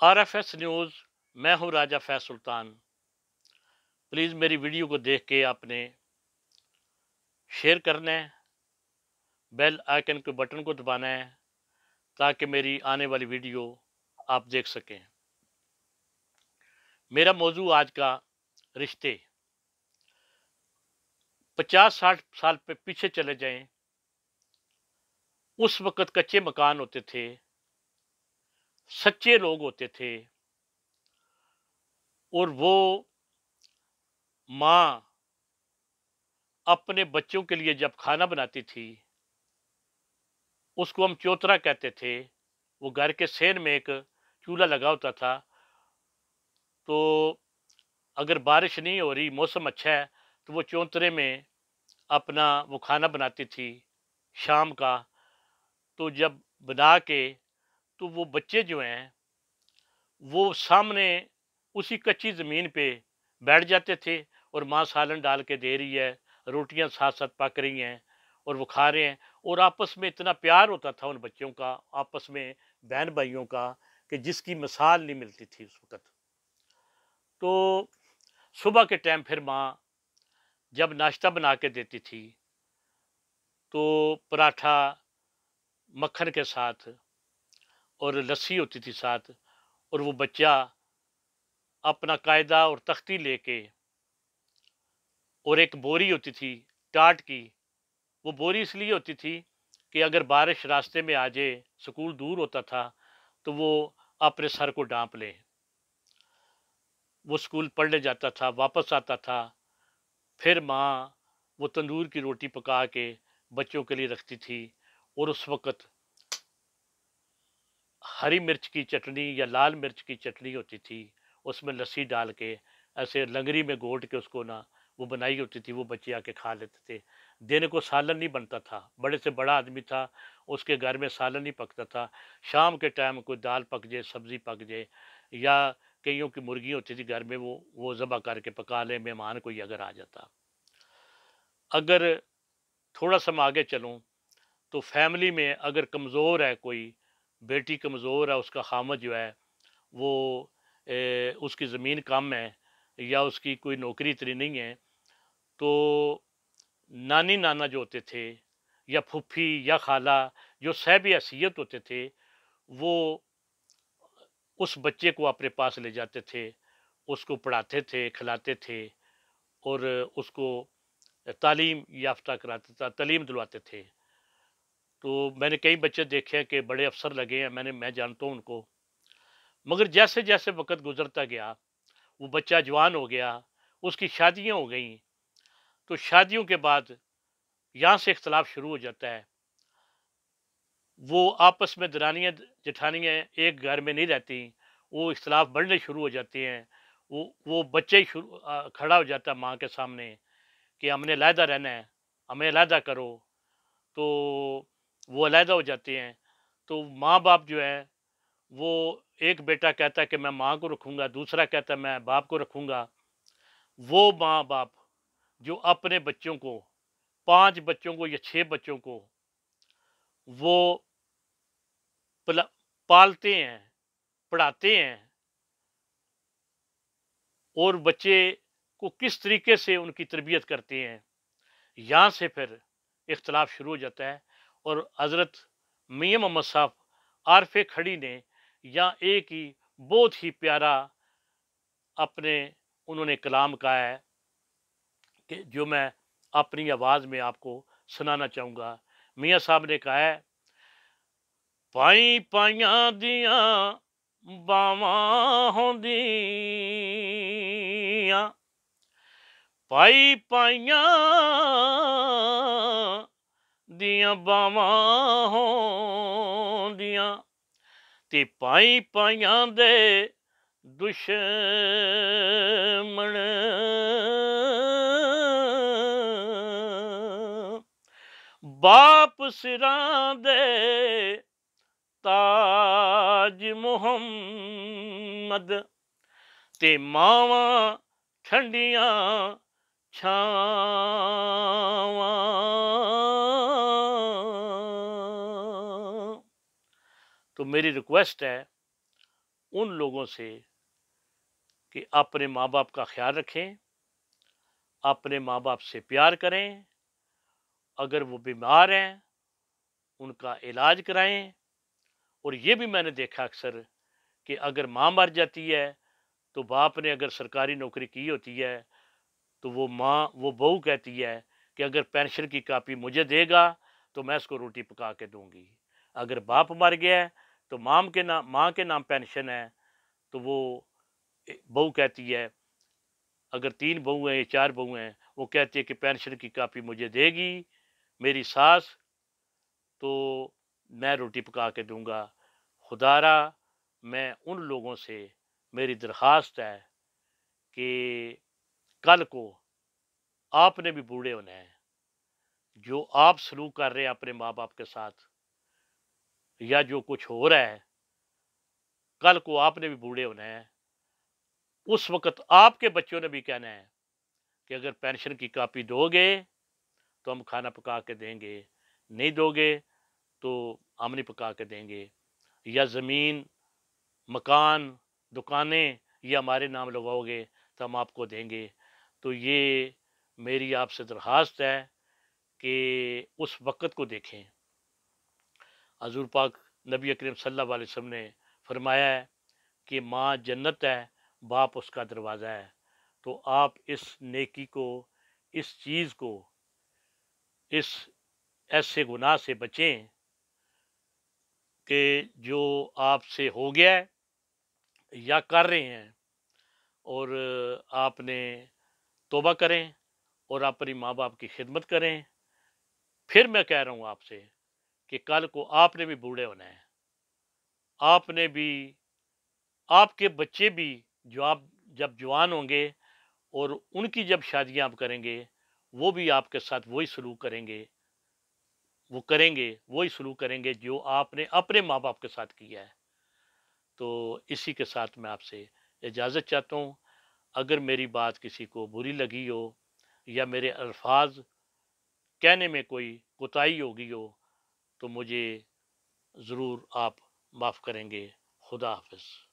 RFS news. मैं हूं राजा फैज सुल्तान। Please मेरी वीडियो को देख के आपने शेयर करना है, बेल आइकन के बटन को दबाना है ताकि मेरी आने वाली वीडियो आप देख सकें। मेरा मौजू आज का रिश्ते। 50-60 साल पे पीछे चले जाएं, उस वक़्त कच्चे मकान होते थे, सच्चे लोग होते थे और वो माँ अपने बच्चों के लिए जब खाना बनाती थी, उसको हम चौतरा कहते थे। वो घर के सेन में एक चूल्हा लगा होता था, तो अगर बारिश नहीं हो रही, मौसम अच्छा है, तो वो चौंतरे में अपना वो खाना बनाती थी शाम का। तो जब बना के तो वो बच्चे जो हैं वो सामने उसी कच्ची ज़मीन पे बैठ जाते थे और माँ सालन डाल के दे रही है, रोटियां साथ साथ पक रही हैं और वो खा रहे हैं। और आपस में इतना प्यार होता था उन बच्चों का, आपस में बहन भाइयों का, कि जिसकी मिसाल नहीं मिलती थी उस वक्त। तो सुबह के टाइम फिर माँ जब नाश्ता बना के देती थी तो पराठा मक्खन के साथ और लस्सी होती थी साथ, और वो बच्चा अपना कायदा और तख्ती लेके, और एक बोरी होती थी टाट की। वो बोरी इसलिए होती थी कि अगर बारिश रास्ते में आ जाए, स्कूल दूर होता था, तो वो अपने सर को ढांप ले। वो स्कूल पढ़ने जाता था, वापस आता था, फिर माँ वो तंदूर की रोटी पका के बच्चों के लिए रखती थी। और उस वक्त हरी मिर्च की चटनी या लाल मिर्च की चटनी होती थी, उसमें लस्सी डाल के ऐसे लंगरी में घोट के उसको ना वो बनाई होती थी, वो बच्चे आके खा लेते थे। दिन को सालन नहीं बनता था, बड़े से बड़ा आदमी था उसके घर में सालन नहीं पकता था। शाम के टाइम कोई दाल पक जाए, सब्जी पक जाए, या कईयों की मुर्गी होती थी घर में, वो ज़बह करके पका ले, मेहमान कोई अगर आ जाता। अगर थोड़ा सा मैं आगे चलूँ तो फैमिली में अगर कमज़ोर है कोई, बेटी कमज़ोर है, उसका खामद जो है वो उसकी ज़मीन कम है या उसकी कोई नौकरी इतनी नहीं है, तो नानी नाना जो होते थे या फूफी या खाला, जो साहब हैसियत होते थे, वो उस बच्चे को अपने पास ले जाते थे, उसको पढ़ाते थे, खिलाते थे और उसको तालीम याफ्ता कराते थे, तालीम दिलवाते थे। तो मैंने कई बच्चे देखे हैं कि बड़े अफसर लगे हैं, मैं जानता हूँ उनको। मगर जैसे जैसे वक्त गुजरता गया, वो बच्चा जवान हो गया, उसकी शादियां हो गई, तो शादियों के बाद यहाँ से इख्तलाफ शुरू हो जाता है। वो आपस में दरानियाँ जेठानियाँ एक घर में नहीं रहती, वो इख्तलाफ बढ़ने शुरू हो जाते हैं। वो बच्चे ही खड़ा हो जाता है माँ के सामने कि हमने अलहदा रहना है, हमें अलहदा करो। तो वो अलहदा हो जाते हैं। तो माँ बाप जो है, वो एक बेटा कहता है कि मैं माँ को रखूंगा, दूसरा कहता है मैं बाप को रखूंगा। वो माँ बाप जो अपने बच्चों को, 5 बच्चों को या 6 बच्चों को वो पालते हैं, पढ़ाते हैं, और बच्चे को किस तरीके से उनकी तरबियत करते हैं, यहाँ से फिर इख्तलाफ शुरू हो जाता है। और हज़रत मियां मोहम्मद साहब आरफ़े खड़ी ने यहाँ एक ही बहुत ही प्यारा अपने उन्होंने कलाम कहा है कि जो मैं अपनी आवाज़ में आपको सुनाना चाहूँगा। मियाँ साहब ने कहा है, पाई पाइयां दियां बावां होंदियां, पाई पाइयां दियां बावां होंदियां, ते पाई पाइयां दे दुश्मन बाप सिरां दे ताज मुहम्मद, ते मावां ठंडियां छावां। तो मेरी रिक्वेस्ट है उन लोगों से कि अपने माँ बाप का ख्याल रखें, अपने माँ बाप से प्यार करें, अगर वो बीमार हैं उनका इलाज कराएं। और ये भी मैंने देखा अक्सर कि अगर माँ मर जाती है तो बाप ने अगर सरकारी नौकरी की होती है तो वो बहू कहती है कि अगर पेंशन की कापी मुझे देगा तो मैं उसको रोटी पका के दूंगी। अगर बाप मर गया है तो माँ के नाम पेंशन है तो वो बहू कहती है, अगर 3 बहू हैं या 4 बहू हैं, वो कहती है कि पेंशन की कापी मुझे देगी मेरी सास तो मैं रोटी पका के दूंगा। खुदारा मैं उन लोगों से मेरी दरख्वास्त है कि कल को आपने भी बूढ़े होना है, जो आप सलूक कर रहे हैं अपने माँ बाप के साथ या जो कुछ हो रहा है, कल को आपने भी बूढ़े होना है। उस वक्त आपके बच्चों ने भी कहना है कि अगर पेंशन की कापी दोगे तो हम खाना पका के देंगे, नहीं दोगे तो हम नहीं पका के देंगे। या ज़मीन, मकान, दुकानें ये हमारे नाम लगाओगे तो हम आपको देंगे। तो ये मेरी आपसे दरख्वास्त है कि उस वक़्त को देखें। हज़ूर पाक नबी करीम सल्लल्लाहु अलैहि वसल्लम ने फरमाया है कि माँ जन्नत है, बाप उसका दरवाज़ा है। तो आप इस नेकी को, इस चीज़ को, इस ऐसे गुनाह से बचें कि जो आपसे हो गया है या कर रहे हैं और आपने तौबा करें और अपनी माँ बाप की खिदमत करें। फिर मैं कह रहा हूँ आपसे कि कल को आपने भी बूढ़े होना है, आपने भी, आपके बच्चे भी, जो आप जब जवान होंगे और उनकी जब शादियां आप करेंगे वो भी आपके साथ वही सलूक करेंगे, वही सलूक करेंगे जो आपने अपने माँ बाप के साथ किया है। तो इसी के साथ मैं आपसे इजाज़त चाहता हूँ। अगर मेरी बात किसी को बुरी लगी हो या मेरे अल्फाज कहने में कोई कोताही होगी हो तो मुझे ज़रूर आप माफ़ करेंगे। खुदा हाफिज़।